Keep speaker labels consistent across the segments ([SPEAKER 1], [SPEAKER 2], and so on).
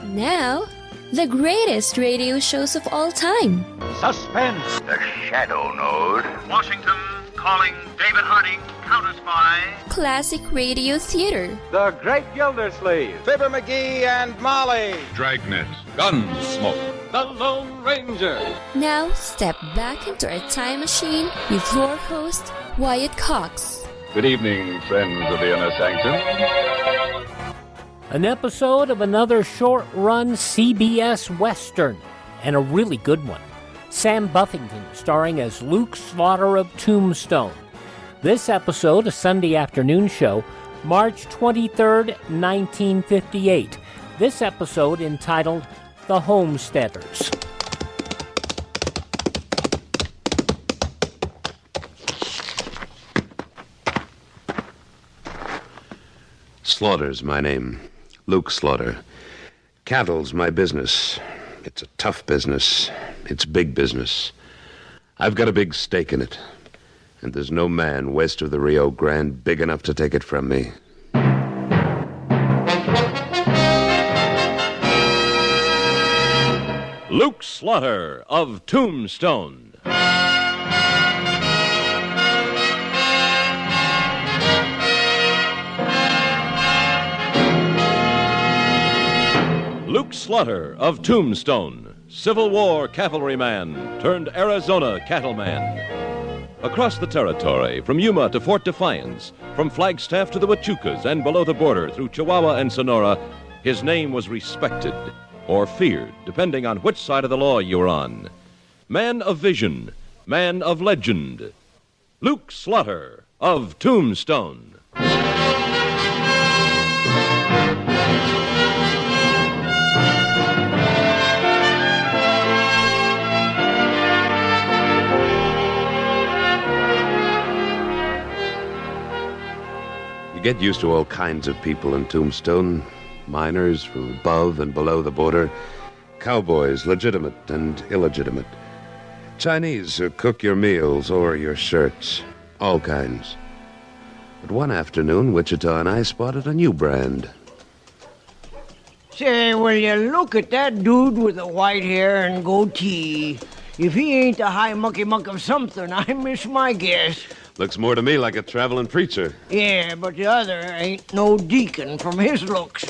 [SPEAKER 1] Now, the greatest radio shows of all time.
[SPEAKER 2] Suspense.
[SPEAKER 3] The Shadow Node.
[SPEAKER 4] Washington calling David Harding, counter-spy.
[SPEAKER 1] Classic radio theater.
[SPEAKER 2] The Great Gildersleeve.
[SPEAKER 5] Fibber McGee and Molly.
[SPEAKER 6] Dragnet. Gunsmoke.
[SPEAKER 2] The Lone Ranger.
[SPEAKER 1] Now, step back into our time machine with your host, Wyatt Cox.
[SPEAKER 6] Good evening, friends of the Inner Sanctum.
[SPEAKER 7] An episode of another short-run CBS Western, and a really good one. Sam Buffington starring as Luke-Slaughter-of-Tombstone. This episode, a Sunday afternoon show, March 23rd, 1958. This episode entitled The Homesteaders.
[SPEAKER 8] Slaughter's my name. Luke Slaughter. Cattle's my business. It's a tough business. It's big business. I've got a big stake in it. And there's no man west of the Rio Grande big enough to take it from me.
[SPEAKER 9] Luke Slaughter of Tombstone. Luke Slaughter of Tombstone, Civil War cavalryman turned Arizona cattleman. Across the territory, from Yuma to Fort Defiance, from Flagstaff to the Huachucas and below the border through Chihuahua and Sonora, his name was respected or feared, depending on which side of the law you were on. Man of vision, man of legend, Luke Slaughter of Tombstone.
[SPEAKER 8] You get used to all kinds of people in Tombstone. Miners from above and below the border. Cowboys, legitimate and illegitimate. Chinese who cook your meals or your shirts. All kinds. But one afternoon, Wichita and I spotted a new brand.
[SPEAKER 10] Say, will you look at that dude with the white hair and goatee? If he ain't the high mucky-muck of something, I miss my guess.
[SPEAKER 8] Looks more to me like a traveling preacher.
[SPEAKER 10] Yeah, but the other ain't no deacon from his looks.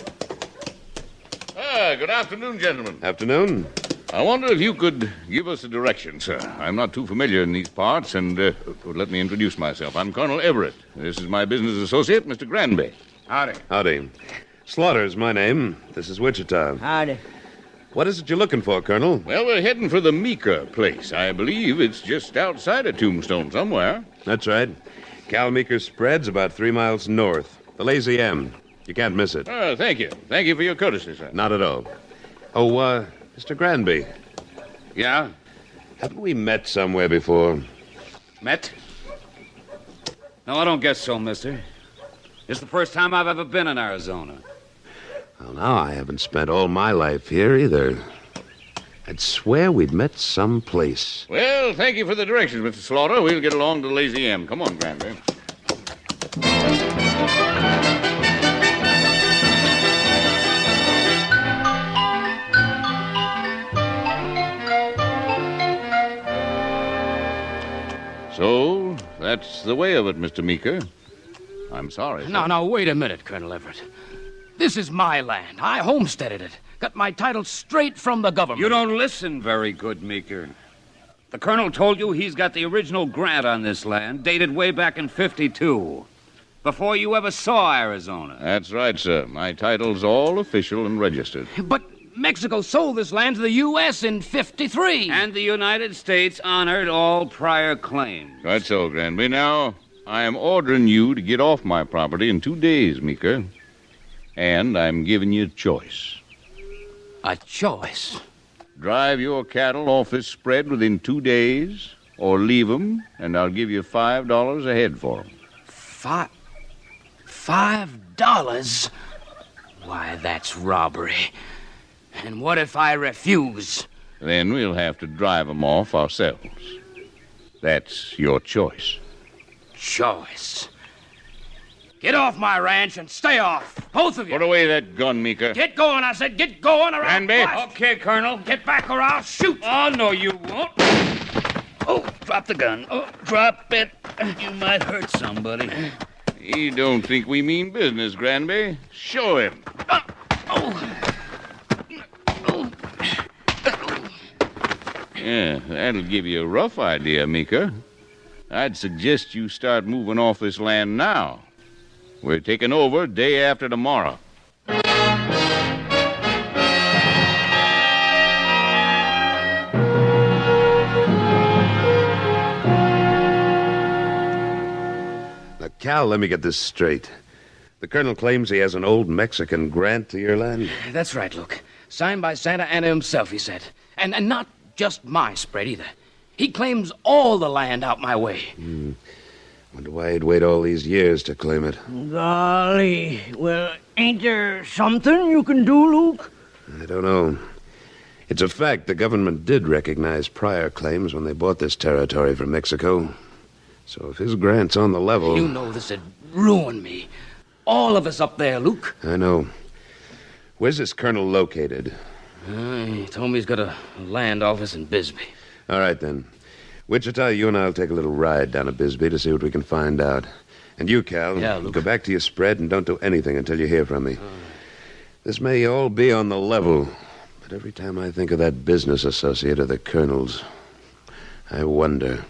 [SPEAKER 11] Good afternoon, gentlemen.
[SPEAKER 8] Afternoon.
[SPEAKER 11] I wonder if you could give us a direction, sir. I'm not too familiar in these parts, and let me introduce myself. I'm Colonel Everett. This is my business associate, Mr. Granby.
[SPEAKER 5] Howdy.
[SPEAKER 8] Howdy. Slaughter's my name. This is Wichita.
[SPEAKER 10] Howdy.
[SPEAKER 8] What is it you're looking for, Colonel?
[SPEAKER 11] Well, we're heading for the Meeker place. I believe it's just outside of Tombstone somewhere.
[SPEAKER 8] That's right. Cal Meeker's spread's about 3 miles north. The Lazy M. You can't miss it.
[SPEAKER 11] Thank you. Thank you for your courtesy, sir.
[SPEAKER 8] Not at all. Oh, Mr. Granby.
[SPEAKER 5] Yeah?
[SPEAKER 8] Haven't we met somewhere before?
[SPEAKER 5] Met? No, I don't guess so, mister. It's the first time I've ever been in Arizona.
[SPEAKER 8] Well, now, I haven't spent all my life here either. I'd swear we'd met someplace.
[SPEAKER 11] Well, thank you for the directions, Mr. Slaughter. We'll get along to Lazy M. Come on, Granby. So, that's the way of it, Mr. Meeker. I'm sorry, sir.
[SPEAKER 12] No, wait a minute, Colonel Everett. This is my land. I homesteaded it. Got my title straight from the government.
[SPEAKER 5] You don't listen very good, Meeker. The colonel told you he's got the original grant on this land, dated way back in 52, before you ever saw Arizona.
[SPEAKER 11] That's right, sir. My title's all official and registered.
[SPEAKER 12] But Mexico sold this land to the U.S. in 53.
[SPEAKER 5] And the United States honored all prior claims.
[SPEAKER 11] Right so, Granby. Now, I am ordering you to get off my property in 2 days, Meeker. And I'm giving you a choice.
[SPEAKER 12] A choice?
[SPEAKER 11] Drive your cattle off this spread within 2 days, or leave 'em, and I'll give you $5 a head for 'em.
[SPEAKER 12] $5? Why, that's robbery. And what if I refuse?
[SPEAKER 11] Then we'll have to drive 'em off ourselves. That's your choice.
[SPEAKER 12] Choice? Get off my ranch and stay off. Both of you.
[SPEAKER 11] Put away that gun, Meeker.
[SPEAKER 12] Get going, I said. Get going or I'll
[SPEAKER 11] Granby.
[SPEAKER 12] blast.
[SPEAKER 5] Okay, Colonel.
[SPEAKER 12] Get back or I'll shoot.
[SPEAKER 5] Oh, no, you won't. Oh, drop the gun. Oh, drop it. You might hurt somebody.
[SPEAKER 11] He don't think we mean business, Granby. Show him. Yeah, that'll give you a rough idea, Meeker. I'd suggest you start moving off this land now. We're taking over day after tomorrow.
[SPEAKER 8] Now, Cal, let me get this straight. The colonel claims he has an old Mexican grant to your land?
[SPEAKER 12] That's right, Luke. Signed by Santa Anna himself, he said. And not just my spread, either. He claims all the land out my way.
[SPEAKER 8] Wonder why he'd wait all these years to claim it.
[SPEAKER 10] Golly. Well, ain't there something you can do, Luke?
[SPEAKER 8] I don't know. It's a fact the government did recognize prior claims when they bought this territory from Mexico. So if his grant's on the level...
[SPEAKER 12] You know this would ruin me. All of us up there, Luke.
[SPEAKER 8] I know. Where's this colonel located?
[SPEAKER 12] He told me he's got a land office in Bisbee.
[SPEAKER 8] All right, then. Wichita, you and I'll take a little ride down to Bisbee to see what we can find out. And you, Cal,
[SPEAKER 12] Yeah, Luke.
[SPEAKER 8] go back to your spread and don't do anything until you hear from me. This may all be on the level, but every time I think of that business associate of the colonel's, I wonder.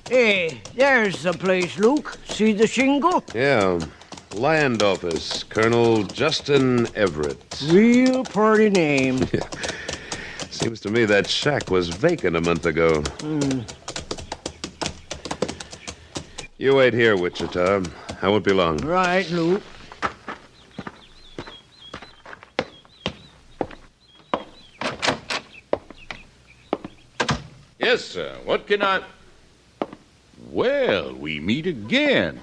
[SPEAKER 10] Hey, there's the place, Luke. See the shingle?
[SPEAKER 8] Yeah, land office, Colonel Justin Everett.
[SPEAKER 10] Real pretty name.
[SPEAKER 8] Seems to me that shack was vacant a month ago. You wait here, Wichita. I won't be long.
[SPEAKER 10] Right, Luke.
[SPEAKER 11] Yes, sir. What can I... Well, we meet again.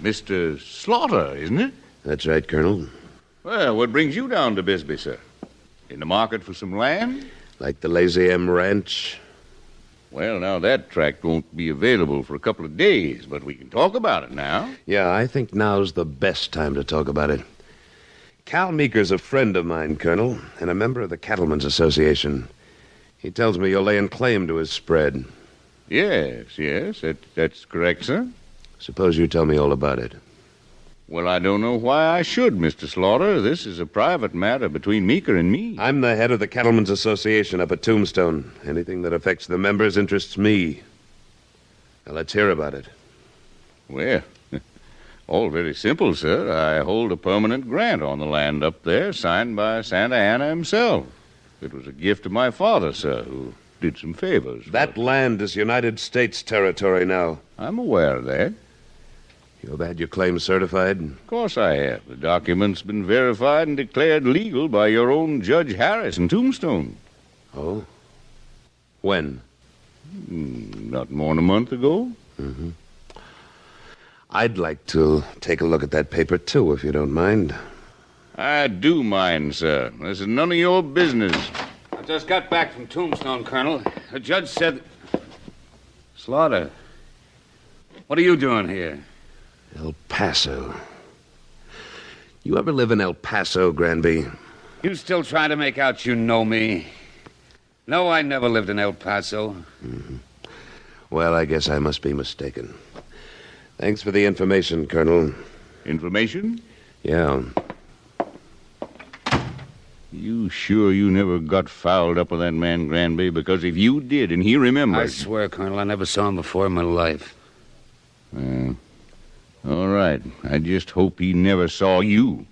[SPEAKER 11] Mr. Slaughter, isn't it?
[SPEAKER 8] That's right, Colonel.
[SPEAKER 11] Well, what brings you down to Bisbee, sir? In the market for some land?
[SPEAKER 8] Like the Lazy M Ranch?
[SPEAKER 11] Well, now, that tract won't be available for a couple of days, but we can talk about it now.
[SPEAKER 8] Yeah, I think now's the best time to talk about it. Cal Meeker's a friend of mine, Colonel, and a member of the Cattlemen's Association. He tells me you're laying claim to his spread.
[SPEAKER 11] Yes, that's correct, sir.
[SPEAKER 8] Suppose you tell me all about it.
[SPEAKER 11] Well, I don't know why I should, Mr. Slaughter. This is a private matter between Meeker and me.
[SPEAKER 8] I'm the head of the Cattlemen's Association up at Tombstone. Anything that affects the members interests me. Now, let's hear about it.
[SPEAKER 11] Well, all very simple, sir. I hold a permanent grant on the land up there, signed by Santa Anna himself. It was a gift of my father, sir, who did some favors.
[SPEAKER 8] That land is United States territory now.
[SPEAKER 11] I'm aware of that.
[SPEAKER 8] You've had your claim certified?
[SPEAKER 11] Of course I have. The document's been verified and declared legal by your own Judge Harris in Tombstone.
[SPEAKER 8] Oh? When?
[SPEAKER 11] Not more than a month ago.
[SPEAKER 8] Mm-hmm. I'd like to take a look at that paper, too, if you don't mind.
[SPEAKER 11] I do mind, sir. This is none of your business.
[SPEAKER 5] I just got back from Tombstone, Colonel. The judge said... Slaughter, what are you doing here?
[SPEAKER 8] El Paso. You ever live in El Paso, Granby?
[SPEAKER 5] You still trying to make out you know me? No, I never lived in El Paso.
[SPEAKER 8] Mm-hmm. Well, I guess I must be mistaken. Thanks for the information, Colonel.
[SPEAKER 11] Information?
[SPEAKER 8] Yeah.
[SPEAKER 11] You sure you never got fouled up with that man, Granby? Because if you did and he remembered...
[SPEAKER 5] I swear, Colonel, I never saw him before in my life.
[SPEAKER 11] All right. I just hope he never saw you.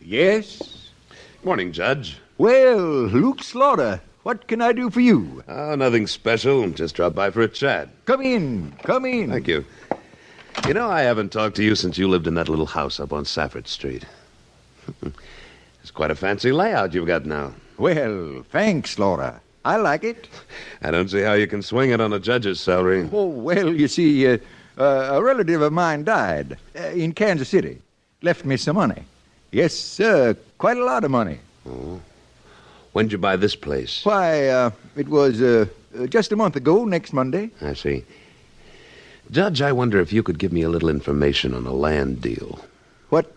[SPEAKER 3] Yes?
[SPEAKER 8] Morning, Judge.
[SPEAKER 3] Well, Luke Slaughter, what can I do for you?
[SPEAKER 8] Oh, nothing special. Just dropped by for a chat.
[SPEAKER 3] Come in.
[SPEAKER 8] Thank you. You know, I haven't talked to you since you lived in that little house up on Safford Street. It's quite a fancy layout you've got now.
[SPEAKER 3] Well, thanks, Slaughter. I like it.
[SPEAKER 8] I don't see how you can swing it on a judge's salary.
[SPEAKER 3] Oh, well, you see, a relative of mine died in Kansas City. Left me some money. Yes, sir, quite a lot of money.
[SPEAKER 8] Oh. When'd you buy this place?
[SPEAKER 3] Why, it was just a month ago, next Monday.
[SPEAKER 8] I see. Judge, I wonder if you could give me a little information on a land deal.
[SPEAKER 3] What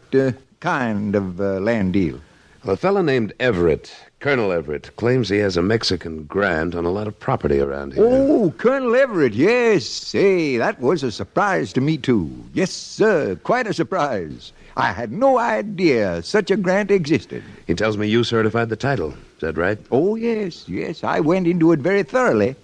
[SPEAKER 3] kind of land deal?
[SPEAKER 8] Well, a fellow named Everett, Colonel Everett, claims he has a Mexican grant on a lot of property around here.
[SPEAKER 3] Oh, Colonel Everett, yes. Say, that was a surprise to me, too. Yes, sir, quite a surprise. I had no idea such a grant existed.
[SPEAKER 8] He tells me you certified the title. Is that right?
[SPEAKER 3] Oh, yes. I went into it very thoroughly.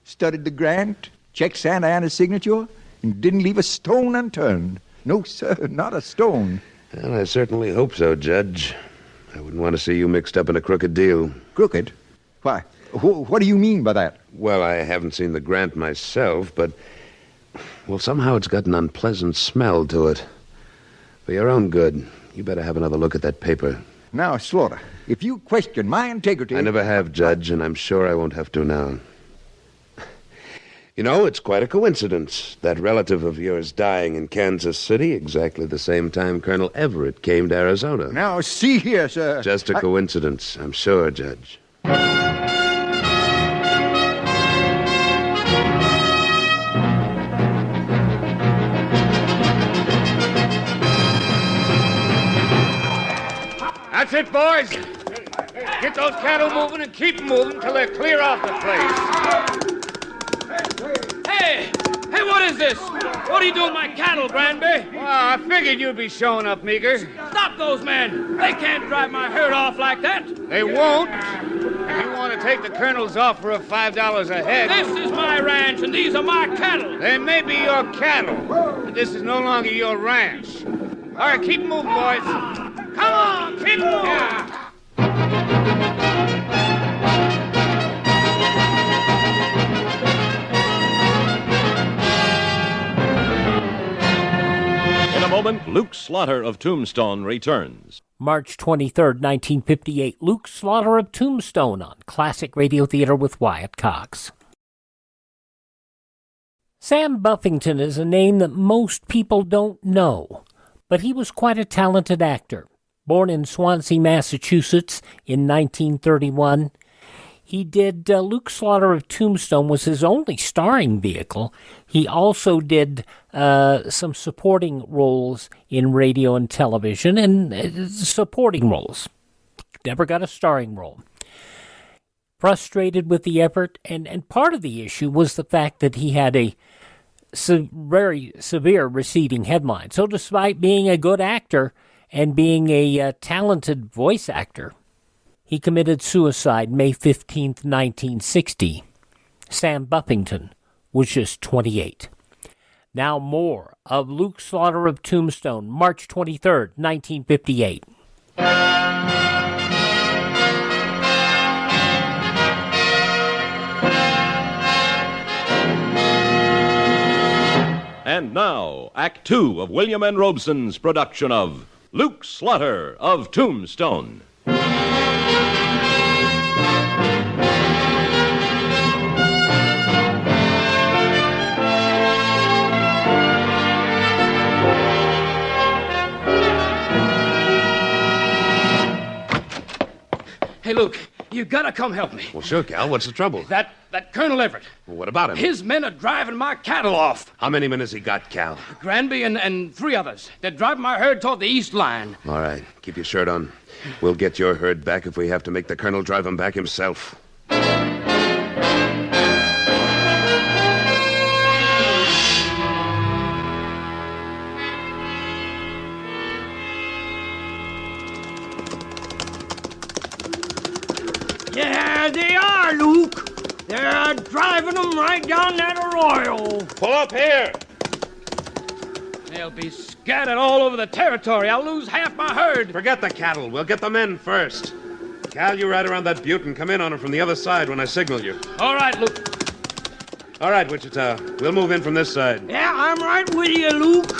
[SPEAKER 3] Studied the grant, checked Santa Anna's signature, and didn't leave a stone unturned. No, sir, not a stone.
[SPEAKER 8] Well, I certainly hope so, Judge. I wouldn't want to see you mixed up in a crooked deal.
[SPEAKER 3] Crooked? Why, what do you mean by that?
[SPEAKER 8] Well, I haven't seen the grant myself, but... Well, somehow it's got an unpleasant smell to it. For your own good, you better have another look at that paper.
[SPEAKER 3] Now, Slaughter, if you question my integrity...
[SPEAKER 8] I never have, Judge, and I'm sure I won't have to now. You know, it's quite a coincidence, that relative of yours dying in Kansas City exactly the same time Colonel Everett came to Arizona.
[SPEAKER 3] Now, see here, sir.
[SPEAKER 8] Just a coincidence, I'm sure, Judge.
[SPEAKER 5] That's it, boys. Get those cattle moving and keep them moving till they're clear off the place. Hey, what is this? What are you doing with my cattle, Granby? Well, I figured you'd be showing up, Meeker. Stop those men. They can't drive my herd off like that. They won't. You want to take the Colonel's offer of $5 a head. This is my ranch, and these are my cattle. They may be your cattle, but this is no longer your ranch. All right, keep moving, boys. Come on, keep moving. Yeah.
[SPEAKER 9] In a moment, Luke Slaughter of Tombstone returns.
[SPEAKER 7] March 23rd, 1958, Luke Slaughter of Tombstone on Classic Radio Theater with Wyatt Cox. Sam Buffington is a name that most people don't know, but he was quite a talented actor. Born in Swansea, Massachusetts in 1931, he did Luke Slaughter of Tombstone was his only starring vehicle. He also did some supporting roles in radio and television, and supporting roles. Never got a starring role. Frustrated with the effort, and part of the issue was the fact that he had a very severe receding headline. So despite being a good actor and being a talented voice actor, he committed suicide May 15th, 1960. Sam Buffington was just 28. Now more of Luke Slaughter of Tombstone, March 23rd, 1958.
[SPEAKER 9] And now, Act Two of William N. Robeson's production of Luke Slaughter of Tombstone.
[SPEAKER 12] Hey, Luke, you gotta come help me.
[SPEAKER 8] Well, sure, Cal. What's the trouble?
[SPEAKER 12] That Colonel Everett.
[SPEAKER 8] Well, what about him?
[SPEAKER 12] His men are driving my cattle off.
[SPEAKER 8] How many men has he got, Cal?
[SPEAKER 12] Granby and three others. They're driving my herd toward the east line.
[SPEAKER 8] All right. Keep your shirt on. We'll get your herd back if we have to make the Colonel drive him back himself.
[SPEAKER 10] Yeah, they are, Luke. They're driving them right down that arroyo.
[SPEAKER 5] Pull up here. They'll be scattered all over the territory. I'll lose half my herd.
[SPEAKER 8] Forget the cattle. We'll get the men first. Cal, you ride around that butte and come in on him from the other side when I signal you.
[SPEAKER 5] All right, Luke.
[SPEAKER 8] All right, Wichita. We'll move in from this side.
[SPEAKER 10] Yeah, I'm right with you, Luke.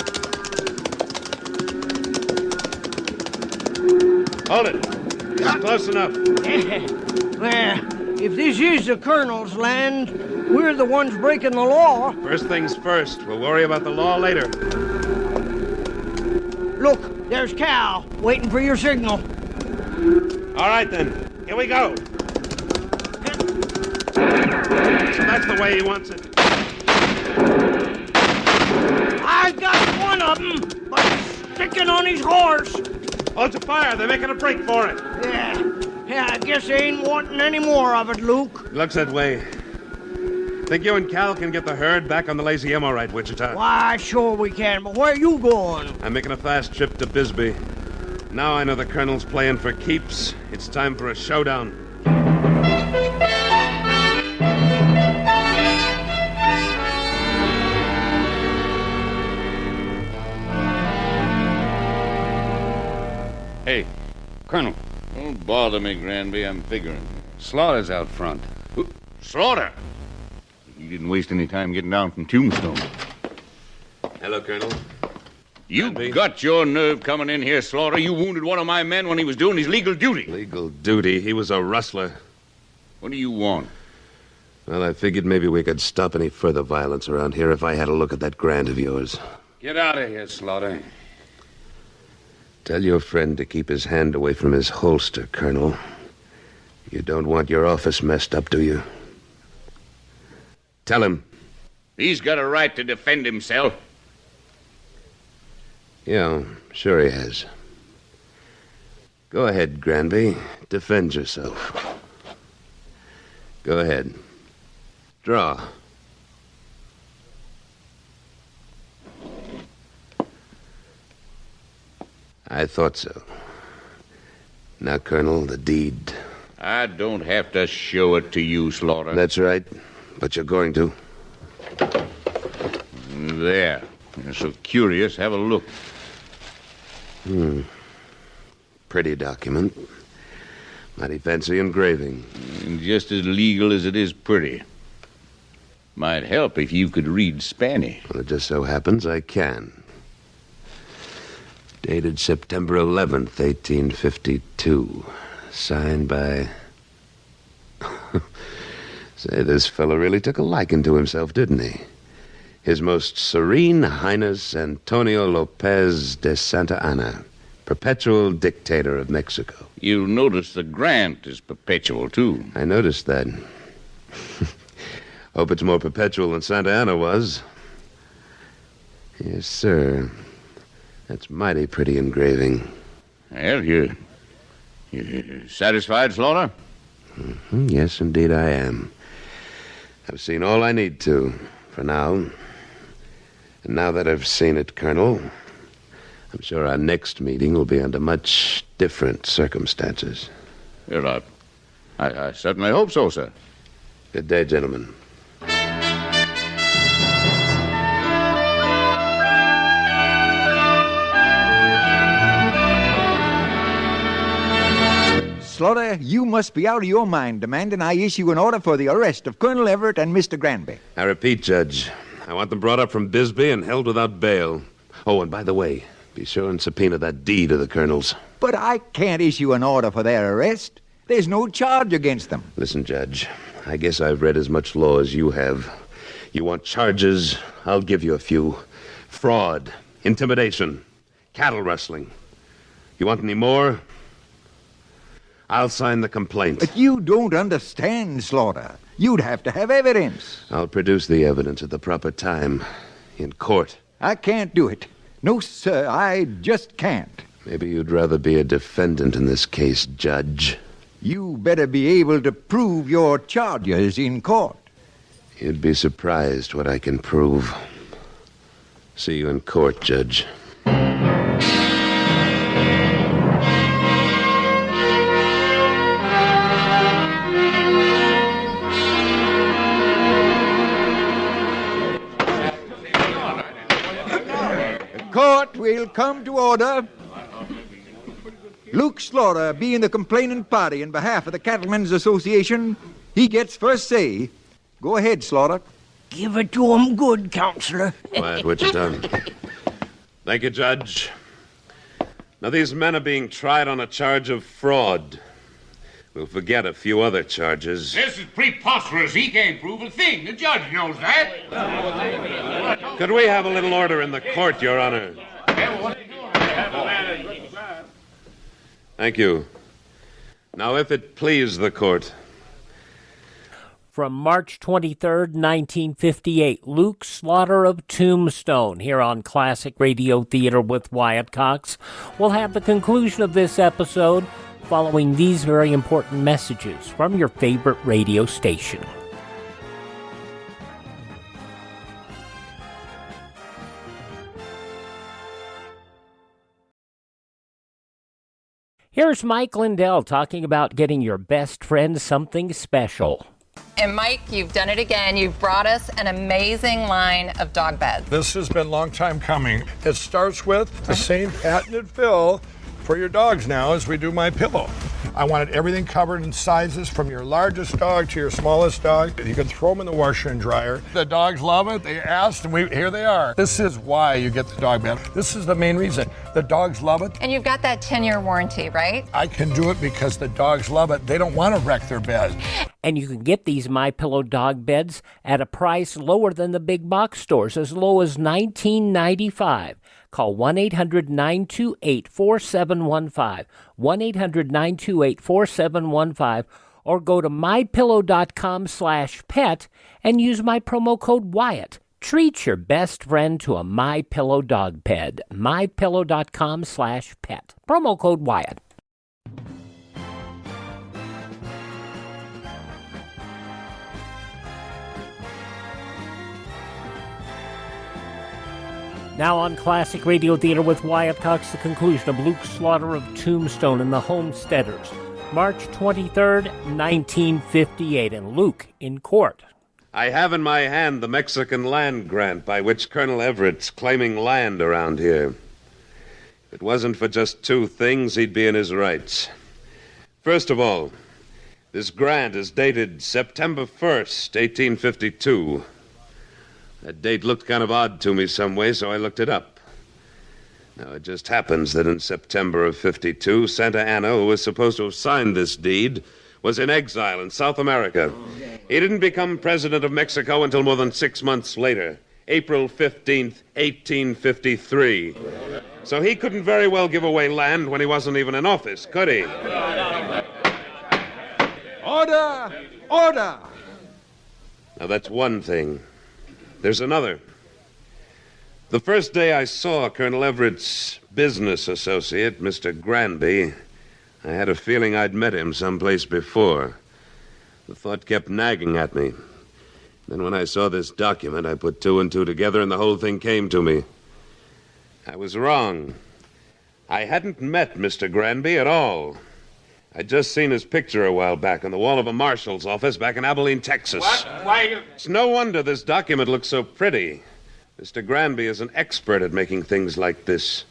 [SPEAKER 8] Hold it. This is close enough.
[SPEAKER 10] Well, if this is the Colonel's land, we're the ones breaking the law.
[SPEAKER 8] First things first. We'll worry about the law later.
[SPEAKER 10] Look, there's Cal, waiting for your signal.
[SPEAKER 8] All right, then. Here we go. So that's the way he wants it.
[SPEAKER 10] I got one of them, but he's sticking on his horse.
[SPEAKER 8] Hold your fire. They're making a break for it.
[SPEAKER 10] Yeah, I guess they ain't wanting any more of it, Luke.
[SPEAKER 8] Looks that way. Think you and Cal can get the herd back on the Lazy M all right, Wichita?
[SPEAKER 10] Why, sure we can, but where you going?
[SPEAKER 8] I'm making a fast trip to Bisbee. Now I know the Colonel's playing for keeps. It's time for a showdown.
[SPEAKER 11] Hey, Colonel. Don't bother me, Granby. I'm figuring.
[SPEAKER 13] Slaughter's out front.
[SPEAKER 11] Slaughter? You didn't waste any time getting down from Tombstone.
[SPEAKER 8] Hello, Colonel.
[SPEAKER 11] You got your nerve coming in here, Slaughter. You wounded one of my men when he was doing his legal duty.
[SPEAKER 8] Legal duty? He was a rustler.
[SPEAKER 11] What do you want?
[SPEAKER 8] Well, I figured maybe we could stop any further violence around here if I had a look at that grant of yours.
[SPEAKER 13] Get out of here, Slaughter.
[SPEAKER 8] Tell your friend to keep his hand away from his holster, Colonel. You don't want your office messed up, do you? Tell him.
[SPEAKER 11] He's got a right to defend himself.
[SPEAKER 8] Yeah, sure he has. Go ahead, Granby. Defend yourself. Go ahead. Draw. I thought so. Now, Colonel, the deed.
[SPEAKER 11] I don't have to show it to you, Slaughter.
[SPEAKER 8] That's right, but you're going to.
[SPEAKER 11] There. You're so curious. Have a look.
[SPEAKER 8] Pretty document. Mighty fancy engraving.
[SPEAKER 11] And just as legal as it is pretty. Might help if you could read Spanish.
[SPEAKER 8] Well, it just so happens I can. Dated September 11th, 1852. Signed by... Say, this fellow really took a liking to himself, didn't he? His Most Serene Highness Antonio Lopez de Santa Anna, perpetual dictator of Mexico.
[SPEAKER 11] You'll notice the grant is perpetual, too.
[SPEAKER 8] I noticed that. Hope it's more perpetual than Santa Anna was. Yes, sir. That's mighty pretty engraving.
[SPEAKER 11] Well, you satisfied, Slaughter?
[SPEAKER 8] Mm-hmm. Yes, indeed I am. I've seen all I need to, for now. And now that I've seen it, Colonel, I'm sure our next meeting will be under much different circumstances.
[SPEAKER 11] Well, I certainly hope so, sir.
[SPEAKER 8] Good day, gentlemen.
[SPEAKER 3] Slaughter, you must be out of your mind demanding I issue an order for the arrest of Colonel Everett and Mr. Granby.
[SPEAKER 8] I repeat, Judge, I want them brought up from Bisbee and held without bail. Oh, and by the way, be sure and subpoena that deed of the Colonel's.
[SPEAKER 3] But I can't issue an order for their arrest. There's no charge against them.
[SPEAKER 8] Listen, Judge, I guess I've read as much law as you have. You want charges? I'll give you a few. Fraud, intimidation, cattle rustling. You want any more? I'll sign the complaint.
[SPEAKER 3] But you don't understand, Slaughter. You'd have to have evidence.
[SPEAKER 8] I'll produce the evidence at the proper time. In court.
[SPEAKER 3] I can't do it. No, sir, I just can't.
[SPEAKER 8] Maybe you'd rather be a defendant in this case, Judge.
[SPEAKER 3] You better be able to prove your charges in court.
[SPEAKER 8] You'd be surprised what I can prove. See you in court, Judge.
[SPEAKER 3] Court will come to order. Luke Slaughter, being the complaining party in behalf of the Cattlemen's Association, he gets first say. Go ahead, Slaughter.
[SPEAKER 10] Give it to 'em good, counselor.
[SPEAKER 8] Quiet, Wichita. Thank you, Judge. Now, these men are being tried on a charge of fraud. We'll forget a few other charges.
[SPEAKER 13] This is preposterous. He can't prove a thing. The judge knows that.
[SPEAKER 8] Could we have a little order in the court, Your Honor? Thank you. Now, if it please the court.
[SPEAKER 7] From March 23rd, 1958, Luke Slaughter of Tombstone, here on Classic Radio Theater with Wyatt Cox. We'll have the conclusion of this episode following these very important messages from your favorite radio station. Here's Mike Lindell talking about getting your best friend something special.
[SPEAKER 14] And Mike, you've done it again. You've brought us an amazing line of dog beds.
[SPEAKER 15] This has been a long time coming. It starts with the same patented fill for your dogs now as we do my pillow. I wanted everything covered in sizes from your largest dog to your smallest dog. You can throw them in the washer and dryer. The dogs love it. They asked, and here they are. This is why you get the dog bed. This is the main reason. The dogs love it.
[SPEAKER 14] And you've got that 10-year warranty, right?
[SPEAKER 15] I can do it because the dogs love it. They don't want to wreck their bed.
[SPEAKER 7] And you can get these MyPillow dog beds at a price lower than the big box stores, as low as $19.95. Call 1-800-928-4715, 1-800-928-4715, or go to mypillow.com/pet and use my promo code Wyatt. Treat your best friend to a MyPillow dog bed, mypillow.com/pet. Promo code Wyatt. Now on Classic Radio Theater with Wyatt Cox, the conclusion of Luke Slaughter of Tombstone and the Homesteaders, March 23rd, 1958, and Luke in court.
[SPEAKER 8] I have in my hand the Mexican land grant by which Colonel Everett's claiming land around here. If it wasn't for just two things, he'd be in his rights. First of all, this grant is dated September 1st, 1852. That date looked kind of odd to me some way, so I looked it up. Now, it just happens that in September of 52, Santa Anna, who was supposed to have signed this deed, was in exile in South America. He didn't become president of Mexico until more than 6 months later, April 15th, 1853. So he couldn't very well give away land when he wasn't even in office, could he?
[SPEAKER 3] Order! Order!
[SPEAKER 8] Now, that's one thing. There's another. The first day I saw Colonel Everett's business associate, Mr. Granby, I had a feeling I'd met him someplace before. The thought kept nagging at me. Then when I saw this document, I put two and two together, and the whole thing came to me. I was wrong. I hadn't met Mr. Granby at all. I'd just seen his picture a while back on the wall of a marshal's office back in Abilene, Texas.
[SPEAKER 13] What? Why?
[SPEAKER 8] It's no wonder this document looks so pretty. Mr. Granby is an expert at making things like this.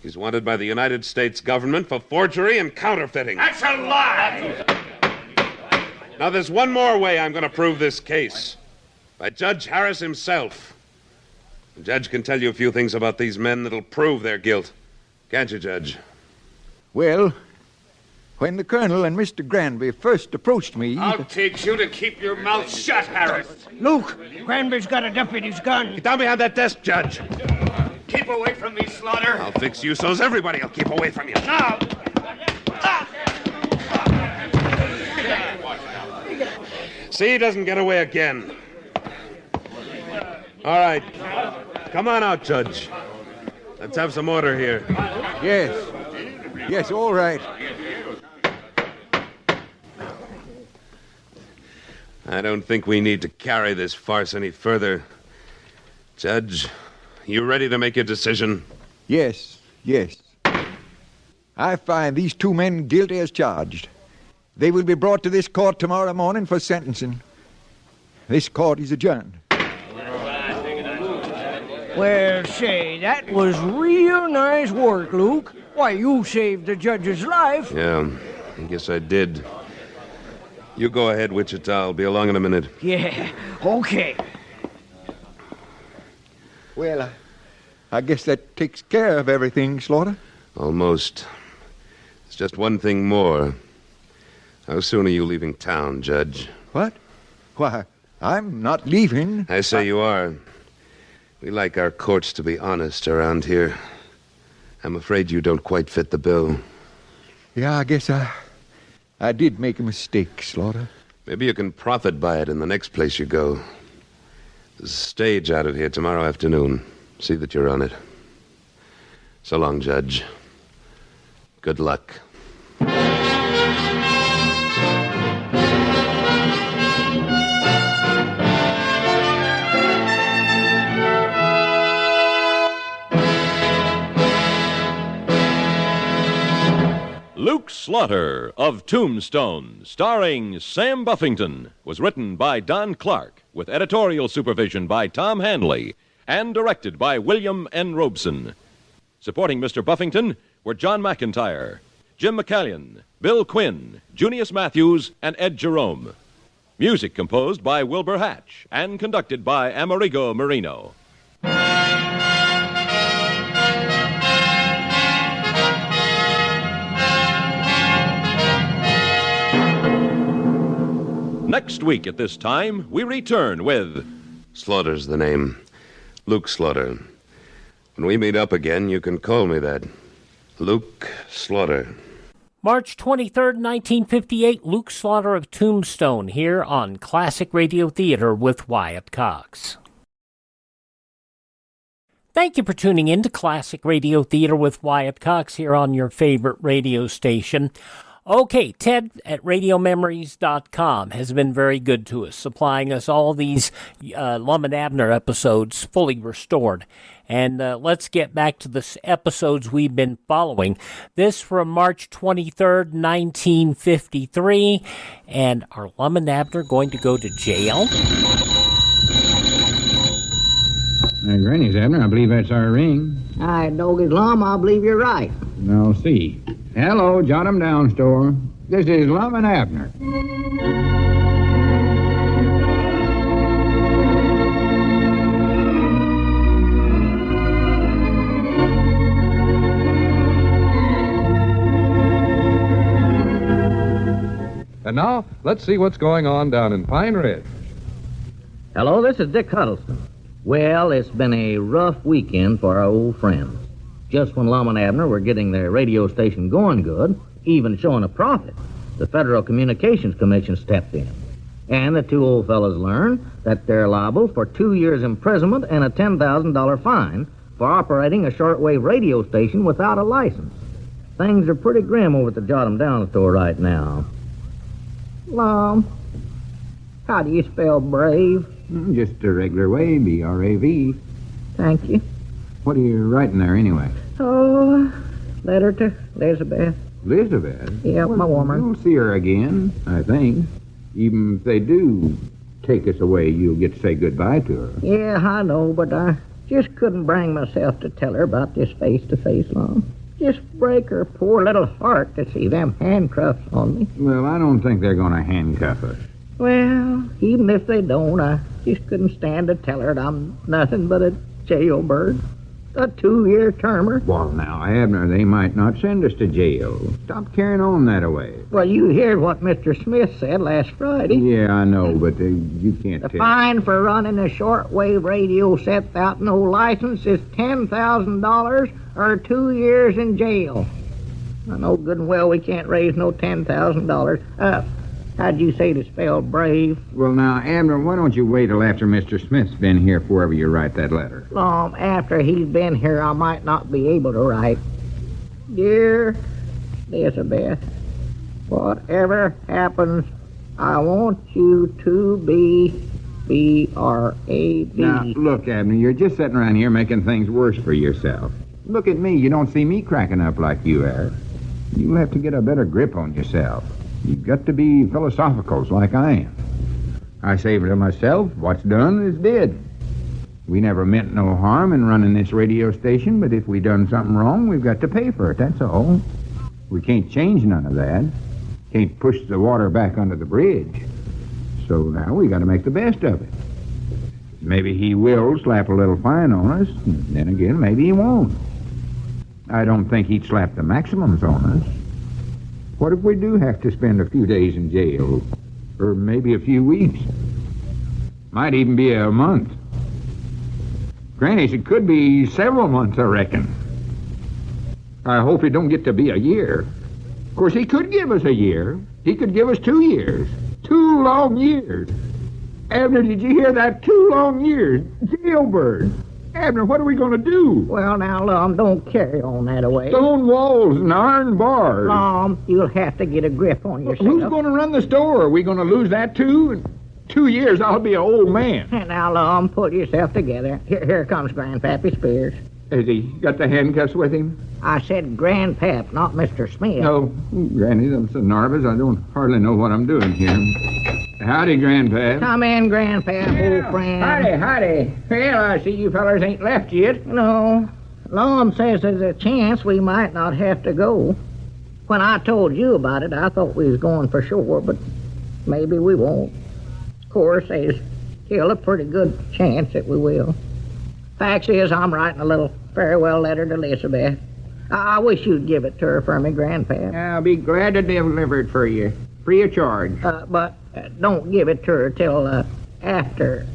[SPEAKER 8] He's wanted by the United States government for forgery and counterfeiting.
[SPEAKER 13] That's a lie!
[SPEAKER 8] Now, there's one more way I'm going to prove this case. By Judge Harris himself. The judge can tell you a few things about these men that'll prove their guilt. Can't you, Judge?
[SPEAKER 3] Well, when the Colonel and Mr. Granby first approached me...
[SPEAKER 13] I'll teach you to keep your mouth shut, Harris.
[SPEAKER 10] Luke, Granby's got a deputy's gun.
[SPEAKER 8] Get down behind that desk, Judge.
[SPEAKER 13] Keep away from me, Slaughter.
[SPEAKER 8] I'll fix you so's everybody will keep away from you.
[SPEAKER 13] Now!
[SPEAKER 8] See, he doesn't get away again. All right. Come on out, Judge. Let's have some order here.
[SPEAKER 3] Yes. Yes, all right.
[SPEAKER 8] I don't think we need to carry this farce any further. Judge, you ready to make your decision?
[SPEAKER 3] Yes, yes. I find these two men guilty as charged. They will be brought to this court tomorrow morning for sentencing. This court is adjourned.
[SPEAKER 10] Well, say, that was real nice work, Luke. Why, you saved the judge's life.
[SPEAKER 8] Yeah, I guess I did. You go ahead, Wichita. I'll be along in a minute.
[SPEAKER 10] Yeah, okay.
[SPEAKER 3] Well, I guess that takes care of everything, Slaughter.
[SPEAKER 8] Almost. It's just one thing more. How soon are you leaving town, Judge?
[SPEAKER 3] What? Why, I'm not leaving.
[SPEAKER 8] I say you are. We like our courts to be honest around here. I'm afraid you don't quite fit the bill.
[SPEAKER 3] Yeah, I guess I did make a mistake, Slaughter.
[SPEAKER 8] Maybe you can profit by it in the next place you go. There's a stage out of here tomorrow afternoon. See that you're on it. So long, Judge. Good luck.
[SPEAKER 9] Luke Slaughter of Tombstone, starring Sam Buffington, was written by Don Clark, with editorial supervision by Tom Hanley, and directed by William N. Robeson. Supporting Mr. Buffington were John McIntyre, Jim McCallion, Bill Quinn, Junius Matthews, and Ed Jerome. Music composed by Wilbur Hatch and conducted by Amerigo Marino. Next week at this time, we return with...
[SPEAKER 8] Slaughter's the name. Luke Slaughter. When we meet up again, you can call me that. Luke Slaughter.
[SPEAKER 7] March 23rd, 1958, Luke Slaughter of Tombstone, here on Classic Radio Theater with Wyatt Cox. Thank you for tuning in to Classic Radio Theater with Wyatt Cox here on your favorite radio station. Okay, Ted at RadioMemories.com has been very good to us, supplying us all these Lum and Abner episodes fully restored. And let's get back to the episodes we've been following. This from March 23rd, 1953. And are Lum and Abner going to go to jail?
[SPEAKER 16] Granny's, Abner, I believe that's our ring.
[SPEAKER 10] I doggies Lum, I believe you're right.
[SPEAKER 16] I'll see. Hello, jot 'em down, store. This is Lum and Abner.
[SPEAKER 17] And now, let's see what's going on down in Pine Ridge.
[SPEAKER 18] Hello, this is Dick Huddleston. Well, it's been a rough weekend for our old friends. Just when Lum and Abner were getting their radio station going good, even showing a profit, the Federal Communications Commission stepped in. And the two old fellas learned that they're liable for 2 years imprisonment and a $10,000 fine for operating a shortwave radio station without a license. Things are pretty grim over at the Jot 'em Down store right now. Lum, how do you spell brave?
[SPEAKER 16] Just a regular way, B-R-A-V.
[SPEAKER 18] Thank you.
[SPEAKER 16] What are you writing there, anyway?
[SPEAKER 18] Oh, letter to Elizabeth.
[SPEAKER 16] Elizabeth?
[SPEAKER 18] Yeah, my woman.
[SPEAKER 16] You'll see her again, I think. Even if they do take us away, you'll get to say goodbye to her.
[SPEAKER 18] Yeah, I know, but I just couldn't bring myself to tell her about this face-to-face, Lum. Just break her poor little heart to see them handcuffs on me.
[SPEAKER 16] Well, I don't think they're going to handcuff us.
[SPEAKER 18] Well, even if they don't, I just couldn't stand to tell her that I'm nothing but a jailbird. A 2-year termer.
[SPEAKER 16] Well, now, Abner, they might not send us to jail. Stop carrying on that way.
[SPEAKER 18] Well, you heard what Mr. Smith said last Friday.
[SPEAKER 16] Yeah, I know, but you can't
[SPEAKER 18] The
[SPEAKER 16] tell.
[SPEAKER 18] fine for running a shortwave radio set without no license is $10,000 or 2 years in jail. I know good and well we can't raise no $10,000. How'd you say to spell brave?
[SPEAKER 16] Well, now, Abner, why don't you wait till after Mr. Smith's been here wherever you write that letter?
[SPEAKER 18] After he's been here, I might not be able to write. Dear Elizabeth, whatever happens, I want you to be B-R-A-V.
[SPEAKER 16] Now, look, Abner, you're just sitting around here making things worse for yourself. Look at me. You don't see me cracking up like you are. You'll have to get a better grip on yourself. You've got to be philosophicals like I am. I say to myself, what's done is dead. We never meant no harm in running this radio station, but if we done something wrong, we've got to pay for it, that's all. We can't change none of that. Can't push the water back under the bridge. So now we got to make the best of it. Maybe he will slap a little fine on us. Then again, maybe he won't. I don't think he'd slap the maximums on us. What if we do have to spend a few days in jail? Or maybe a few weeks? Might even be a month. Grannies, it could be several months, I reckon. I hope it don't get to be a year. Of course, he could give us a year. He could give us 2 years. 2 long years. Abner, did you hear that? 2 long years. Jailbird. Abner, what are we going to do?
[SPEAKER 18] Well, now, Lum, don't carry on that way.
[SPEAKER 16] Stone walls and iron bars.
[SPEAKER 18] Lum, you'll have to get a grip on yourself.
[SPEAKER 16] Who's going to run the store? Are we going to lose that, too? In 2 years, I'll be an old man.
[SPEAKER 18] Now, Lum, pull yourself together. Here comes Grandpappy Spears.
[SPEAKER 16] Has he got the handcuffs with him?
[SPEAKER 18] I said Grandpap, not Mr. Smith.
[SPEAKER 16] No, Granny, I'm so nervous I don't hardly know what I'm doing here. Howdy, Grandpap.
[SPEAKER 18] Come in, Grandpap, old friend.
[SPEAKER 10] Howdy. Well, I see you fellers ain't left yet.
[SPEAKER 18] No. Lum says there's a chance we might not have to go. When I told you about it, I thought we was going for sure, but maybe we won't. Of course, there's still a pretty good chance that we will. Fact is, I'm writing a little farewell letter to Elizabeth. I wish you'd give it to her for me, Grandpap.
[SPEAKER 10] I'll be glad to deliver it for you, free of charge.
[SPEAKER 18] But don't give it to her till after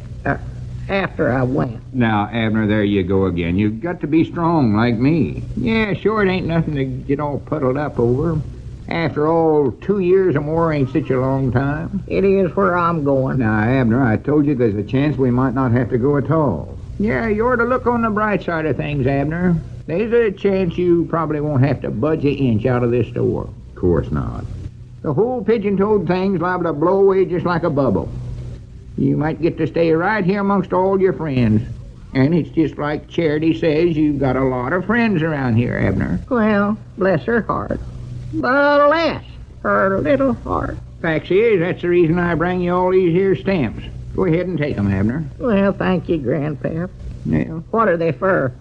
[SPEAKER 18] I went.
[SPEAKER 16] Now, Abner, there you go again. You've got to be strong like me.
[SPEAKER 10] Yeah, sure, it ain't nothing to get all puddled up over. After all, 2 years or more ain't such a long time.
[SPEAKER 18] It is where I'm going.
[SPEAKER 16] Now, Abner, I told you there's a chance we might not have to go at all.
[SPEAKER 10] Yeah, you ought to look on the bright side of things, Abner. There's a chance you probably won't have to budge an inch out of this store.
[SPEAKER 16] Of course not.
[SPEAKER 10] The whole pigeon-toed thing's liable to blow away just like a bubble. You might get to stay right here amongst all your friends. And it's just like Charity says, you've got a lot of friends around here, Abner.
[SPEAKER 18] Well, bless her heart. But alas, her little heart.
[SPEAKER 10] Fact is, that's the reason I bring you all these here stamps. Go ahead and take them, Abner.
[SPEAKER 18] Well, thank you, Grandpap.
[SPEAKER 10] Yeah.
[SPEAKER 18] What are they for?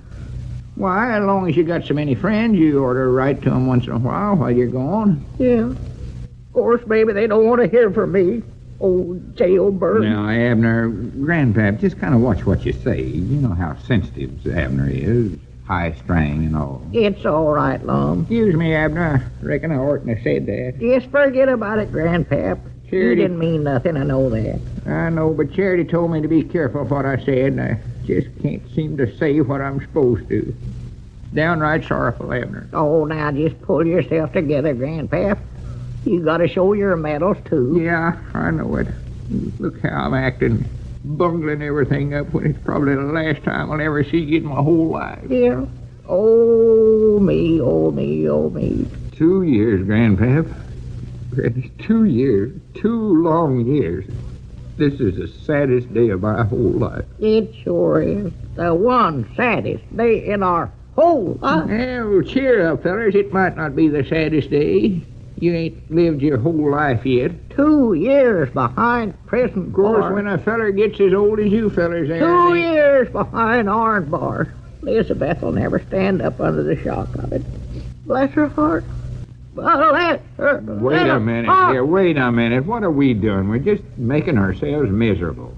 [SPEAKER 10] Why, as long as you got so many friends, you ought to write to them once in a while you're gone.
[SPEAKER 18] Yeah. Of course, maybe they don't want to hear from me. Old jailbird.
[SPEAKER 16] Now, Abner, Grandpap, just kind of watch what you say. You know how sensitive Abner is. High-strung and all.
[SPEAKER 18] It's all right, Lum.
[SPEAKER 10] Excuse me, Abner. I reckon I oughtn't have said that.
[SPEAKER 18] Just forget about it, Grandpap.
[SPEAKER 10] Charity.
[SPEAKER 18] You didn't mean nothing, I know that.
[SPEAKER 10] I know, but Charity told me to be careful what I said, and I just can't seem to say what I'm supposed to. Downright sorrowful, Abner.
[SPEAKER 18] Oh, now just pull yourself together, Grandpap. You gotta show your medals, too.
[SPEAKER 10] Yeah, I know it. Look how I'm acting, bungling everything up when it's probably the last time I'll ever see you in my whole life.
[SPEAKER 18] Yeah. Oh, me, oh, me, oh, me.
[SPEAKER 16] 2 years, Grandpap. 2 years. 2 long years. This is the saddest day of my whole life.
[SPEAKER 18] It sure is. The one saddest day in our whole life.
[SPEAKER 10] Well, cheer up, fellers. It might not be the saddest day. You ain't lived your whole life yet.
[SPEAKER 18] 2 years behind prison
[SPEAKER 10] Of course,
[SPEAKER 18] bars.
[SPEAKER 10] when a feller gets as old as you fellers are...
[SPEAKER 18] 2 years behind iron bars. Elizabeth will never stand up under the shock of it. Bless her heart.
[SPEAKER 16] Wait a minute here. Wait a minute. What are we doing? We're just making ourselves miserable.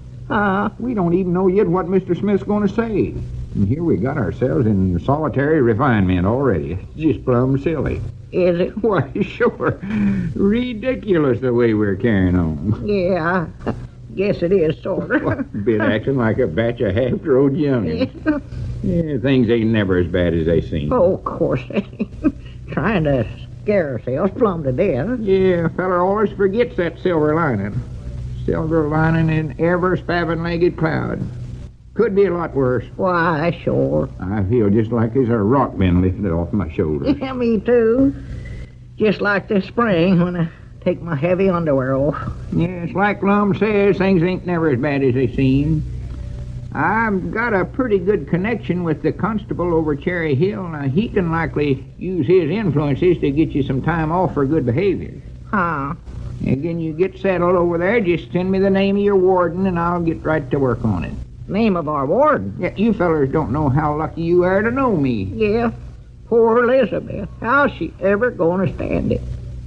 [SPEAKER 16] We don't even know yet what Mr. Smith's going to say. And here we got ourselves in solitary refinement already. It's just plumb silly.
[SPEAKER 18] Is it?
[SPEAKER 16] Why, sure. Ridiculous the way we're carrying on.
[SPEAKER 18] Yeah, I guess it is, sort of.
[SPEAKER 16] Been acting like a batch of half-grown youngins. Yeah, things ain't never as bad as they seem.
[SPEAKER 18] Oh, of course they ain't. Trying to scare ourselves plumb to death.
[SPEAKER 10] Yeah, a feller always forgets that silver lining. Silver lining in ever spavin-legged cloud. Could be a lot worse.
[SPEAKER 18] Why, sure.
[SPEAKER 16] I feel just like there's a rock been lifted off my shoulders.
[SPEAKER 18] Yeah, me too. Just like this spring when I take my heavy underwear off.
[SPEAKER 10] Yes, like Lum says, things ain't never as bad as they seem. I've got a pretty good connection with the constable over Cherry Hill. Now, he can likely use his influences to get you some time off for good behavior.
[SPEAKER 18] Huh.
[SPEAKER 10] Again, you get settled over there, just send me the name of your warden, and I'll get right to work on it.
[SPEAKER 18] Name of our warden?
[SPEAKER 10] Yeah, you fellers don't know how lucky you are to know me.
[SPEAKER 18] Yeah. Poor Elizabeth. How's she ever gonna stand it?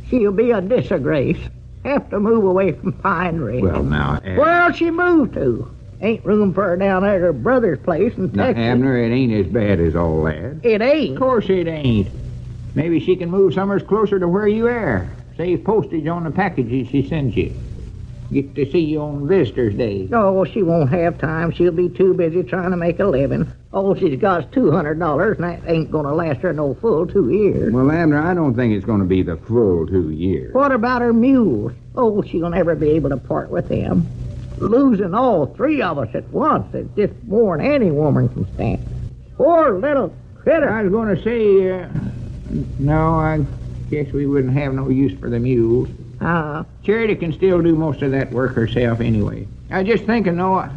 [SPEAKER 18] She'll be a disgrace. Have to move away from Pine Ridge.
[SPEAKER 16] Well, now...
[SPEAKER 18] Where'll she move to? Ain't room for her down there at her brother's place in
[SPEAKER 16] Now,
[SPEAKER 18] Texas.
[SPEAKER 16] Abner, it ain't as bad as all that.
[SPEAKER 18] It ain't.
[SPEAKER 10] Of course it ain't. Maybe she can move summers closer to where you are. Save postage on the packages she sends you. Get to see you on visitors' days.
[SPEAKER 18] Oh, she won't have time. She'll be too busy trying to make a living. All she's got is $200, and that ain't going to last her no full 2 years.
[SPEAKER 16] Well, Abner, I don't think it's going to be the full 2 years.
[SPEAKER 18] What about her mules? Oh, she'll never be able to part with them. Losing all 3 of us at once is just more than any woman can stand. Poor little critter.
[SPEAKER 10] I was going to say, no, I guess we wouldn't have no use for the mules. Charity can still do most of that work herself anyway. I was just thinking, though,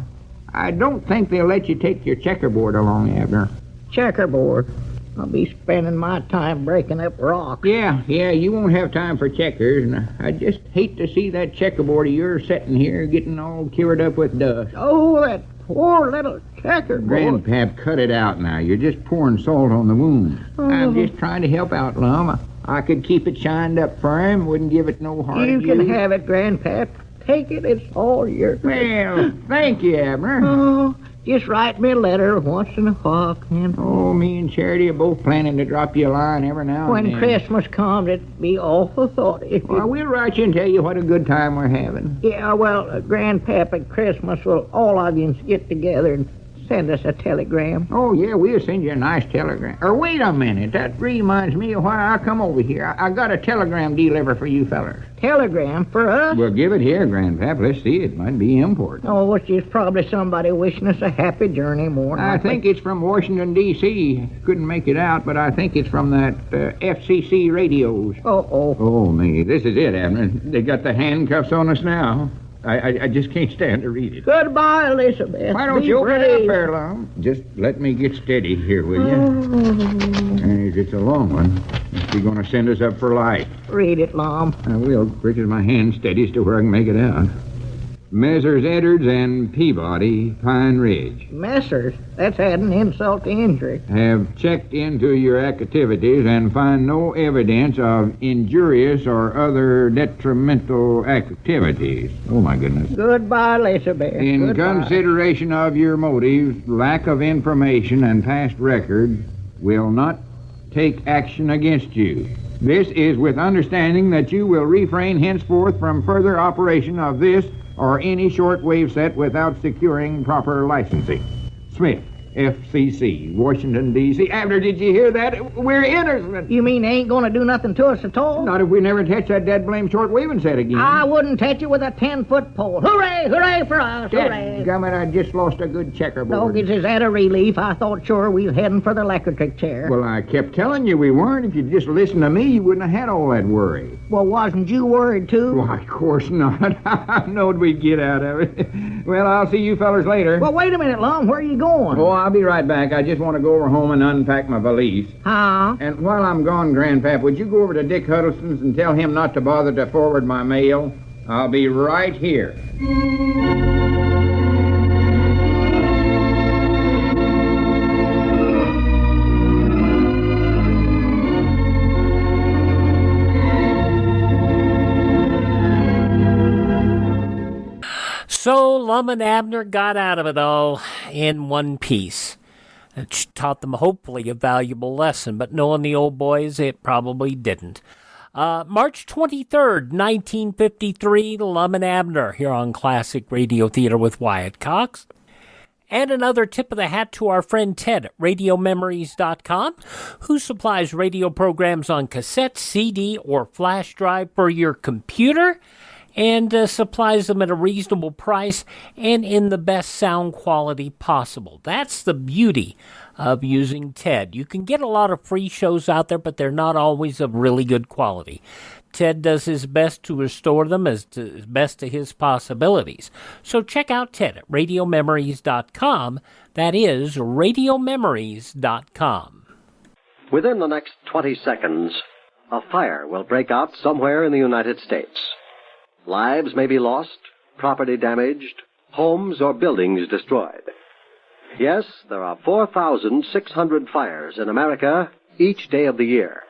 [SPEAKER 10] I don't think they'll let you take your checkerboard along, Abner.
[SPEAKER 18] Checkerboard? I'll be spending my time breaking up rocks.
[SPEAKER 10] Yeah, you won't have time for checkers, and I just hate to see that checkerboard of yours sitting here getting all cured up with dust.
[SPEAKER 18] Oh, that poor little checkerboard.
[SPEAKER 16] Grandpap, cut it out now. You're just pouring salt on the wound.
[SPEAKER 10] I'm just trying to help out, Lum. I could keep it shined up for him, wouldn't give it no hard
[SPEAKER 18] You can
[SPEAKER 10] use.
[SPEAKER 18] have it, Grandpap. Take it, it's all yours.
[SPEAKER 10] Well, thank you, Abner.
[SPEAKER 18] Oh, just write me a letter once in a while, Grandpap.
[SPEAKER 10] Oh, me and Charity are both planning to drop you a line every now
[SPEAKER 18] When
[SPEAKER 10] and then.
[SPEAKER 18] Christmas comes, it'd be awful thought if you...
[SPEAKER 10] Well, we'll write you and tell you what a good time we're having.
[SPEAKER 18] Yeah, well, Grandpap at Christmas will all of you get together and send us a telegram.
[SPEAKER 10] Oh, yeah, we'll send you a nice telegram. Or wait a minute, that reminds me of why I come over here. I got a telegram deliver for you fellers.
[SPEAKER 18] Telegram for us?
[SPEAKER 16] Well, give it here, Grandpap. Let's see. It might be important.
[SPEAKER 18] Oh, it's just probably somebody wishing us a happy journey more.
[SPEAKER 10] I think it's from Washington, D.C. Couldn't make it out, but I think it's from that FCC radios.
[SPEAKER 16] Oh, me. This is it, Abner. They got the handcuffs on us now. I just can't stand to read it.
[SPEAKER 18] Goodbye, Elizabeth.
[SPEAKER 10] Why don't
[SPEAKER 18] Be
[SPEAKER 10] you open it up
[SPEAKER 18] brave.
[SPEAKER 10] there, Lum?
[SPEAKER 16] Just let me get steady here, will you? It's a long one. You're going to send us up for life.
[SPEAKER 18] Read it, Lum.
[SPEAKER 16] I will, quick as my hand steadies to where I can make it out. Messrs. Edwards and Peabody, Pine Ridge,
[SPEAKER 18] Messers, that's adding insult to injury.
[SPEAKER 16] have checked into your activities and find no evidence of injurious or other detrimental activities. Oh, my goodness.
[SPEAKER 18] Goodbye, Elizabeth.
[SPEAKER 16] In
[SPEAKER 18] Goodbye.
[SPEAKER 16] consideration of your motives, lack of information, and past record, will not take action against you. This is with understanding that you will refrain henceforth from further operation of this or any shortwave set without securing proper licensing. Smith, FCC, Washington, D.C. Abner, did you hear that? We're innocent.
[SPEAKER 18] You mean they ain't going to do nothing to us at all?
[SPEAKER 16] Not if we never touch that dead blame shortwaving set again.
[SPEAKER 18] I wouldn't touch it with a 10-foot pole. Hooray! Hooray for us! Hooray!
[SPEAKER 10] Dadgummit, I just lost a good checkerboard.
[SPEAKER 18] Doggins, is that a relief? I thought sure we were heading for the electric chair.
[SPEAKER 16] Well, I kept telling you we weren't. If you'd just listened to me, you wouldn't have had all that worry.
[SPEAKER 18] Well, wasn't you worried, too?
[SPEAKER 16] Why, of course not. I knowed we'd get out of it. Well, I'll see you fellers later.
[SPEAKER 18] Well, wait a minute, Lum. Where are you going?
[SPEAKER 16] Oh, I'll be right back. I just want to go over home and unpack my valise.
[SPEAKER 18] Huh?
[SPEAKER 16] And while I'm gone, Grandpap, would you go over to Dick Huddleston's and tell him not to bother to forward my mail? I'll be right here.
[SPEAKER 7] So Lum and Abner got out of it all in one piece. It taught them hopefully a valuable lesson, but knowing the old boys, it probably didn't. March 23rd, 1953, Lum and Abner here on Classic Radio Theater with Wyatt Cox. And another tip of the hat to our friend Ted at RadioMemories.com, who supplies radio programs on cassette, CD, or flash drive for your computer, and supplies them at a reasonable price and in the best sound quality possible. That's the beauty of using Ted. You can get a lot of free shows out there, but they're not always of really good quality. Ted does his best to restore them as best to his possibilities. So check out Ted at RadioMemories.com. That is RadioMemories.com.
[SPEAKER 19] Within the next 20 seconds, a fire will break out somewhere in the United States. Lives may be lost, property damaged, homes or buildings destroyed. Yes, there are 4,600 fires in America each day of the year.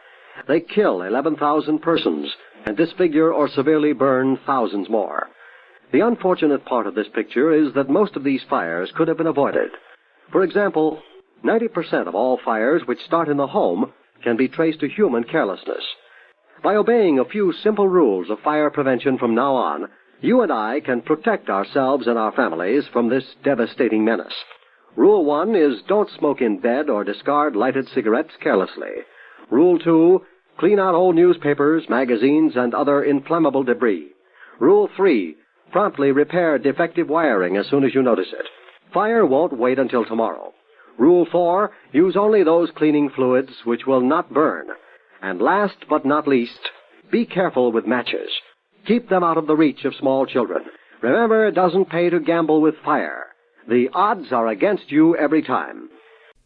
[SPEAKER 19] They kill 11,000 persons and disfigure or severely burn thousands more. The unfortunate part of this picture is that most of these fires could have been avoided. For example, 90% of all fires which start in the home can be traced to human carelessness. By obeying a few simple rules of fire prevention from now on, you and I can protect ourselves and our families from this devastating menace. Rule 1 is don't smoke in bed or discard lighted cigarettes carelessly. Rule 2, clean out old newspapers, magazines, and other inflammable debris. Rule 3, promptly repair defective wiring as soon as you notice it. Fire won't wait until tomorrow. Rule 4, use only those cleaning fluids which will not burn. And last but not least, be careful with matches. Keep them out of the reach of small children. Remember, it doesn't pay to gamble with fire. The odds are against you every time.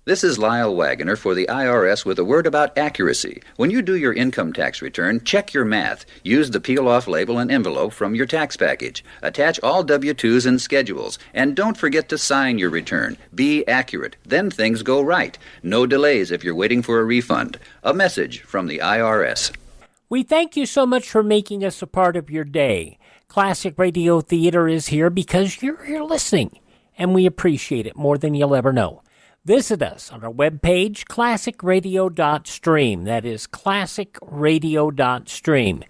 [SPEAKER 20] This is Lyle Wagoner for the IRS with a word about accuracy. When you do your income tax return, check your math. Use the peel-off label and envelope from your tax package. Attach all W-2s and schedules. And don't forget to sign your return. Be accurate. Then things go right. No delays if you're waiting for a refund. A message from the IRS.
[SPEAKER 7] We thank you so much for making us a part of your day. Classic Radio Theater is here because you're here listening, and we appreciate it more than you'll ever know. Visit us on our webpage, classicradio.stream. That is classicradio.stream.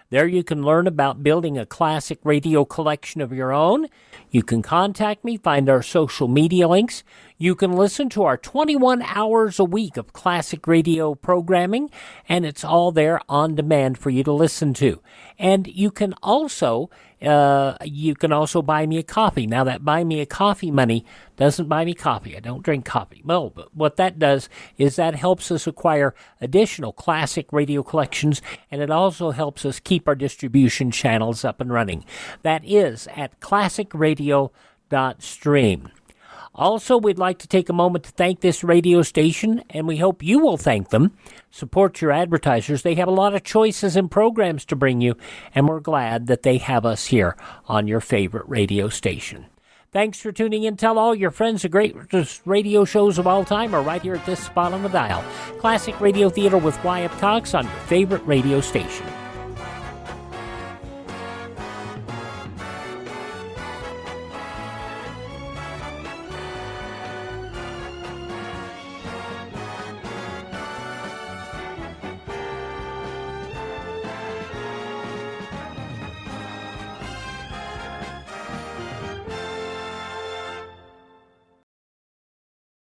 [SPEAKER 7] There you can learn about building a classic radio collection of your own. You can contact me, find our social media links. You can listen to our 21 hours a week of classic radio programming, and it's all there on demand for you to listen to. And you can also buy me a coffee. Now, that buy me a coffee money doesn't buy me coffee. I don't drink coffee. Well, but what that does is that helps us acquire additional classic radio collections, and it also helps us keep our distribution channels up and running. That is at classicradio.stream. Also, we'd like to take a moment to thank this radio station, and we hope you will thank them. Support your advertisers. They have a lot of choices and programs to bring you, and we're glad that they have us here on your favorite radio station. Thanks for tuning in. Tell all your friends the greatest radio shows of all time are right here at this spot on the dial. Classic Radio Theater with Wyatt Cox on your favorite radio station.